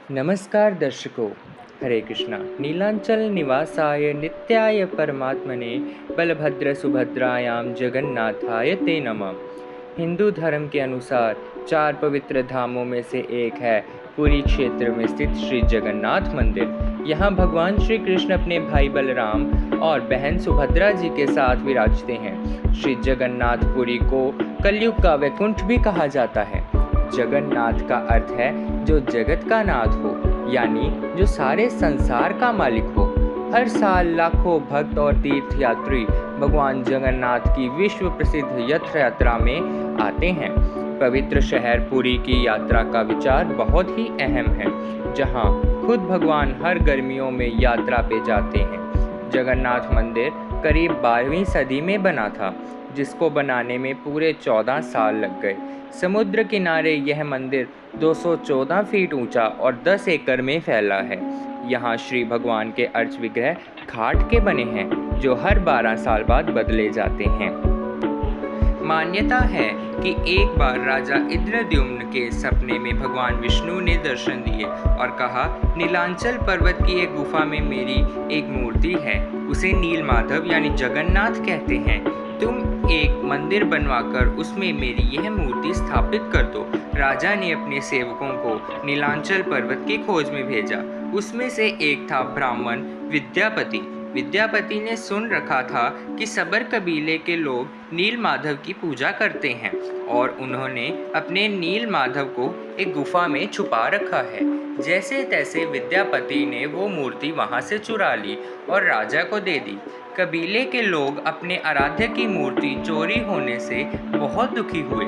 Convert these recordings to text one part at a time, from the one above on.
नमस्कार दर्शकों। हरे कृष्णा। नीलांचल निवासाय नित्याय परमात्मने बलभद्र सुभद्रायां जगन्नाथाय ते नमः। हिंदू धर्म के अनुसार 4 पवित्र धामों में से एक है पुरी क्षेत्र में स्थित श्री जगन्नाथ मंदिर। यहाँ भगवान श्री कृष्ण अपने भाई बलराम और बहन सुभद्रा जी के साथ विराजते हैं। श्री जगन्नाथपुरी को कलयुग का वैकुंठ भी कहा जाता है। जगन्नाथ का अर्थ है जो जगत का नाथ हो, यानी जो सारे संसार का मालिक हो। हर साल लाखों भक्त और तीर्थयात्री भगवान जगन्नाथ की विश्व प्रसिद्ध रथ यात्रा में आते हैं। पवित्र शहर पुरी की यात्रा का विचार बहुत ही अहम है, जहां खुद भगवान हर गर्मियों में यात्रा पे जाते हैं। जगन्नाथ मंदिर करीब 12वीं सदी में बना था, जिसको बनाने में पूरे 14 साल लग गए। समुद्र किनारे यह मंदिर 214 फीट ऊंचा और 10 एकड़ में फैला है। यहाँ श्री भगवान के अर्च विग्रह खाट के बने हैं, जो हर 12 साल बाद बदले जाते हैं। मान्यता है कि एक बार राजा इंद्रद्युम्न के सपने में भगवान विष्णु ने दर्शन दिए और कहा, नीलांचल पर्वत की एक गुफा में मेरी एक मूर्ति है, उसे नीलमाधव यानी जगन्नाथ कहते हैं। तुम एक मंदिर बनवाकर उसमें मेरी यह मूर्ति स्थापित कर दो। राजा ने अपने सेवकों को नीलांचल पर्वत की खोज में भेजा। उसमें से एक था ब्राह्मण विद्यापति। विद्यापति ने सुन रखा था कि सबर कबीले के लोग नील माधव की पूजा करते हैं और उन्होंने अपने नील माधव को एक गुफा में छुपा रखा है। जैसे तैसे विद्यापति ने वो मूर्ति वहां से चुरा ली और राजा को दे दी। कबीले के लोग अपने आराध्य की मूर्ति चोरी होने से बहुत दुखी हुए।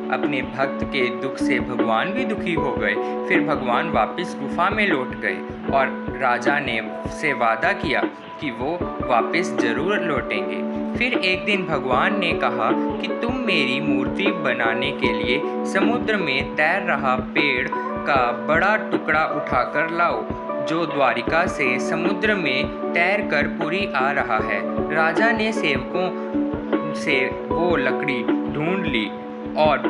अपने भक्त के दुख से भगवान भी दुखी हो गए। फिर भगवान वापस गुफा में लौट गए और राजा ने से वादा किया कि वो वापस जरूर लौटेंगे। फिर एक दिन भगवान ने कहा कि तुम मेरी मूर्ति बनाने के लिए समुद्र में तैर रहा पेड़ का बड़ा टुकड़ा उठाकर लाओ, जो द्वारिका से समुद्र में तैर कर पुरी आ रहा है। राजा ने सेवकों से वो लकड़ी ढूंढ ली और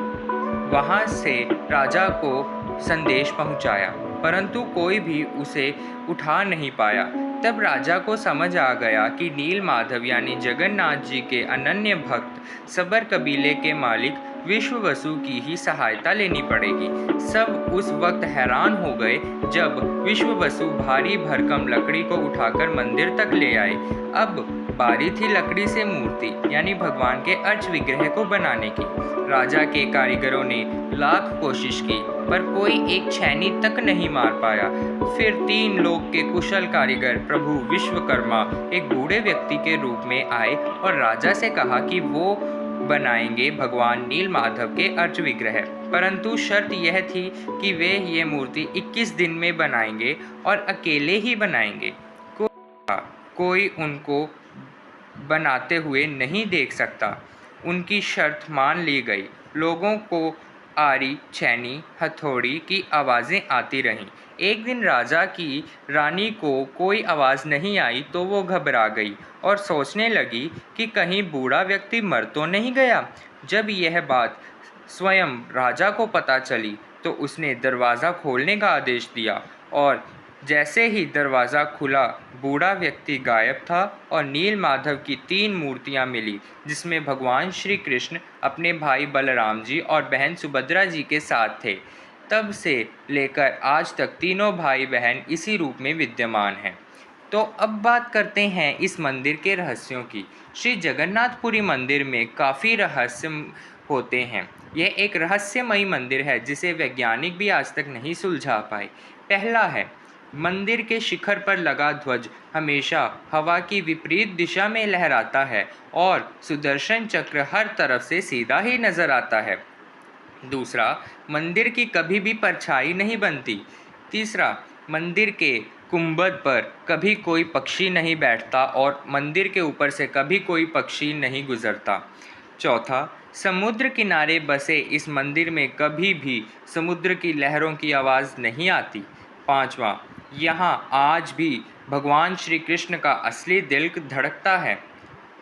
वहां से राजा को संदेश पहुंचाया, परंतु कोई भी उसे उठा नहीं पाया। तब राजा को समझ आ गया कि नील माधव यानी जगन्नाथ जी के अनन्य भक्त सबर कबीले के मालिक विश्ववसु की ही सहायता लेनी पड़ेगी। सब उस वक्त हैरान हो गए जब विश्ववसु भारी भरकम लकड़ी को उठाकर मंदिर तक ले आए। अब बारी थी लकड़ी से मूर्ति यानी भगवान के अर्च विग्रह को बनाने की। राजा के कारीगरों ने लाख कोशिश की, पर कोई एक छैनी तक नहीं मार पाया। फिर 3 लोक के कुशल कारीगर प्रभु विश्वकर्मा एक बूढ़े व्यक्ति के रूप में आए और राजा से कहा कि वो बनाएंगे भगवान नील माधव के अर्च विग्रह, परंतु शर्त यह थी कि वे ये मूर्ति 21 दिन में बनाएंगे और अकेले ही बनाएंगे। कोई उनको बनाते हुए नहीं देख सकता। उनकी शर्त मान ली गई। लोगों को आरी, छैनी, हथौड़ी की आवाज़ें आती रहीं। एक दिन राजा की रानी को कोई आवाज़ नहीं आई तो वो घबरा गई और सोचने लगी कि कहीं बूढ़ा व्यक्ति मर तो नहीं गया। जब यह बात स्वयं राजा को पता चली तो उसने दरवाज़ा खोलने का आदेश दिया और जैसे ही दरवाज़ा खुला, बूढ़ा व्यक्ति गायब था और नील माधव की 3 मूर्तियां मिली, जिसमें भगवान श्री कृष्ण अपने भाई बलराम जी और बहन सुभद्रा जी के साथ थे। तब से लेकर आज तक तीनों भाई बहन इसी रूप में विद्यमान हैं। तो अब बात करते हैं इस मंदिर के रहस्यों की। श्री जगन्नाथपुरी मंदिर में काफ़ी रहस्य होते हैं। यह एक रहस्यमयी मंदिर है जिसे वैज्ञानिक भी आज तक नहीं सुलझा पाए। पहला है, मंदिर के शिखर पर लगा ध्वज हमेशा हवा की विपरीत दिशा में लहराता है और सुदर्शन चक्र हर तरफ से सीधा ही नजर आता है। दूसरा, मंदिर की कभी भी परछाई नहीं बनती। तीसरा, मंदिर के गुंबद पर कभी कोई पक्षी नहीं बैठता और मंदिर के ऊपर से कभी कोई पक्षी नहीं गुजरता। चौथा, समुद्र किनारे बसे इस मंदिर में कभी भी समुद्र की लहरों की आवाज़ नहीं आती। पांचवा, यहाँ आज भी भगवान श्री कृष्ण का असली दिल धड़कता है।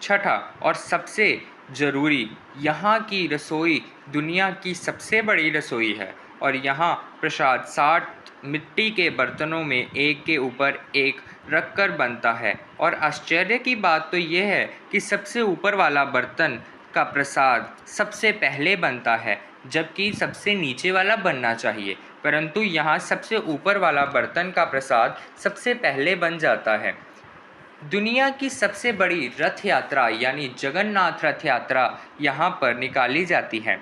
छठा और सबसे ज़रूरी, यहाँ की रसोई दुनिया की सबसे बड़ी रसोई है। और यहाँ प्रसाद 60 मिट्टी के बर्तनों में एक के ऊपर एक रखकर बनता है। और आश्चर्य की बात तो यह है कि सबसे ऊपर वाला बर्तन का प्रसाद सबसे पहले बनता है, जबकि सबसे नीचे वाला बनना चाहिए, परंतु यहाँ सबसे ऊपर वाला बर्तन का प्रसाद सबसे पहले बन जाता है। दुनिया की सबसे बड़ी रथ यात्रा यानी जगन्नाथ रथ यात्रा यहाँ पर निकाली जाती है।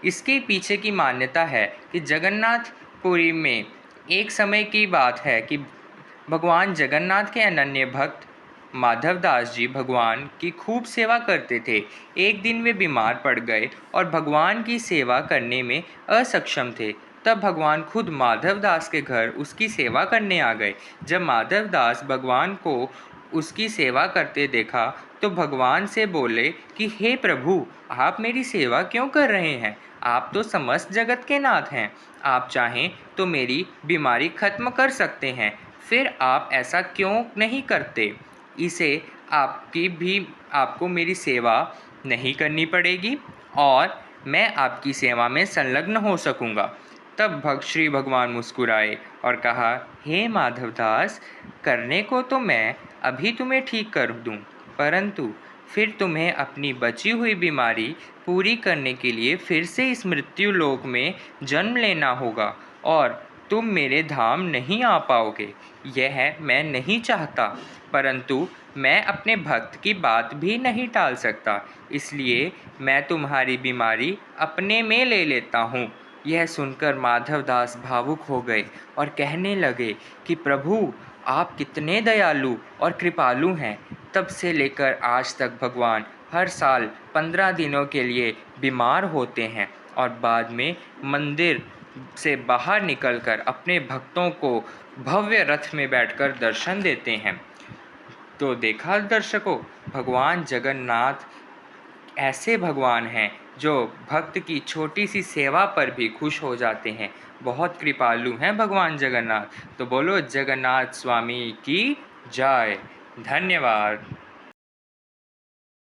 इसके पीछे की मान्यता है कि जगन्नाथपुरी में एक समय की बात है कि भगवान जगन्नाथ के अनन्य भक्त माधवदास जी भगवान की खूब सेवा करते थे। एक दिन वे बीमार पड़ गए और भगवान की सेवा करने में असक्षम थे। तब भगवान खुद माधवदास के घर उसकी सेवा करने आ गए। जब माधवदास भगवान को उसकी सेवा करते देखा तो भगवान से बोले कि हे प्रभु, आप मेरी सेवा क्यों कर रहे हैं? आप तो समस्त जगत के नाथ हैं। आप चाहें तो मेरी बीमारी खत्म कर सकते हैं, फिर आप ऐसा क्यों नहीं करते? इसे आपको मेरी सेवा नहीं करनी पड़ेगी और मैं आपकी सेवा में संलग्न हो सकूँगा। तब श्री भगवान मुस्कुराए और कहा, हे माधवदास, करने को तो मैं अभी तुम्हें ठीक कर दूँ, परंतु फिर तुम्हें अपनी बची हुई बीमारी पूरी करने के लिए फिर से इस मृत्यु लोक में जन्म लेना होगा और तुम मेरे धाम नहीं आ पाओगे। यह मैं नहीं चाहता, परंतु मैं अपने भक्त की बात भी नहीं टाल सकता, इसलिए मैं तुम्हारी बीमारी अपने में ले लेता हूँ। यह सुनकर माधवदास भावुक हो गए और कहने लगे कि प्रभु, आप कितने दयालु और कृपालु हैं। तब से लेकर आज तक भगवान हर साल 15 दिनों के लिए बीमार होते हैं और बाद में मंदिर से बाहर निकलकर अपने भक्तों को भव्य रथ में बैठकर दर्शन देते हैं। तो देखा दर्शकों, भगवान जगन्नाथ ऐसे भगवान हैं जो भक्त की छोटी सी सेवा पर भी खुश हो जाते हैं। बहुत कृपालु हैं भगवान जगन्नाथ। तो बोलो जगन्नाथ स्वामी की जय। धन्यवाद।